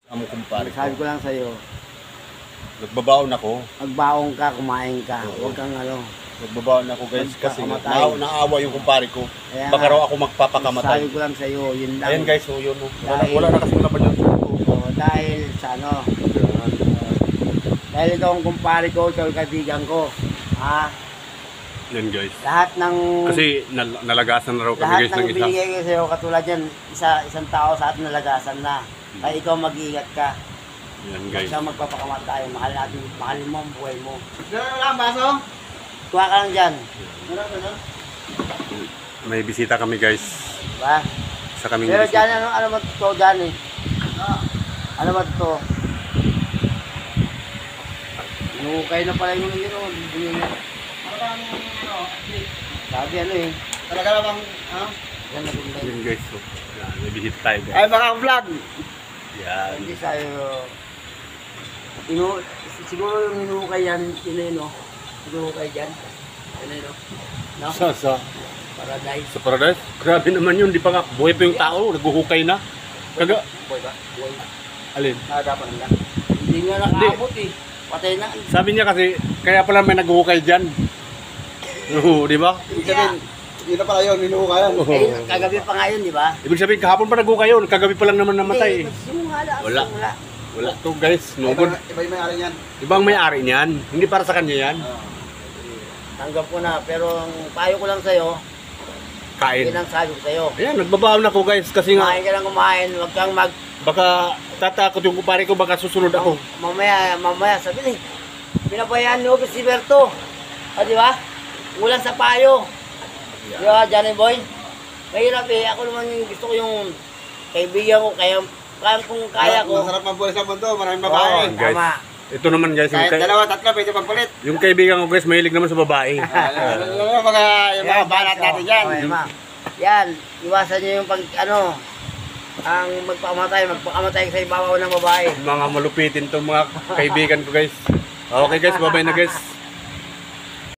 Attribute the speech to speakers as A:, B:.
A: Amo kumpare
B: Sabi
A: ko.
B: ko lang sa'yo,
A: Nagbabaon ako.
B: magbaong ka, kumain ka. Huwag kang ano.
A: Nagbabaon ako guys kasi
B: Magpakamatay.
A: naawa yung kumpare ko.
B: Kaya
A: Baka
B: nga,
A: raw ako magpapakamatay.
B: Sabi ko lang sa'yo, yun lang.
A: Ayan guys, so yun.
B: Dahil-
A: Wala na kasi laban yung suko.
B: Dahil sa ano, dahil ikaw ang kumpare ko, ikaw ang kaibigan ko. Ha?
A: Yan guys.
B: Lahat ng
A: Kasi nalagasan na raw kami
B: lahat
A: guys
B: ng
A: ng isa.
B: binigay ko sa'yo, katulad yan, isang tao sa atin nalagasan na. Kaya ikaw mag-iingat ka.
A: Yan
B: Huwag
A: guys.
B: kang magpapakamatay. Mahalin mo ang buhay mo.
C: Gano'n lang, baso?
B: Kuha ka lang dyan.
C: Gano'n.
A: May bisita kami guys.
B: Diba?
A: Sa kaming
B: Pero
A: bisita.
B: dyan, ano ba ito dyan eh? Ano ba ito? Inukay na pala yung yun. Bibili na. Sabi ano eh.
C: Talaga na bang, ha?
B: Yan na bunda.
A: Yan guys. So, yan, may bisita tayo guys.
C: Ay, mga vlog.
A: Yan.
B: Hindi sa'yo. Siguro yung inukay yan, yun eh no? Inukay dyan. Yun eh no? No?
A: Sa
B: Paradise.
A: sa paradise? Grabe naman yun. Di pa nga. Buhay pa yung tao. Naguhukay na. Kaga.
B: Boy ba? Boy.
A: Alin?
B: Nadapan lang. Hindi nga nakaabot eh. Patay na.
A: Sabi niya kasi, kaya pala may naguhukay dyan. Oo, di ba?
C: Ibig sabihin, yun na pala yun, hinuhukayan.
A: Oo.
B: Eh, kagabi pa nga yun, di ba?
A: Ibig sabihin, kahapon pa naguhukay yun. Kagabi pa lang naman namatay.
B: Simula.
A: Wala. Wala to guys. No good.
C: Iba yung may-ari niyan.
A: Ibang may-ari niyan. Hindi para sa kanya yan.
B: Tanggap ko na, pero ang payo ko lang sa'yo,
A: Kain.
B: yun ang sabi ko sa'yo.
A: Ayan, nagbabaon ako guys. Kasi nga,
B: Kumain ka lang kumain, huwag kang
A: baka tatakot yung kumpare ko. Baka susunod ako.
B: mamaya, sabi ni, pinabayaan niyo si Berto. O, di ba? Kulang sa payo. Di ba, Johnny Boy? Mahirap eh, ako naman yung gusto ko yung kaibigan ko, kaya kung kaya ko.
C: Masarap mabuhay sa mundo, maraming
B: Oo,
C: babae.
A: guys.
B: tama.
A: Ito naman guys. Yung,
C: Kahit dalawa, tatlo, pwede magpalit.
A: yung kaibigan ko guys, mahilig naman sa babae.
C: Yung mga banat natin yan.
B: Okay, ma. Yan, iwasan niyo yung pag, ang magpakamatay sa ibabaw ng babae.
A: Mga malupitin to mga kaibigan ko guys. Okay guys, bye-bye na guys.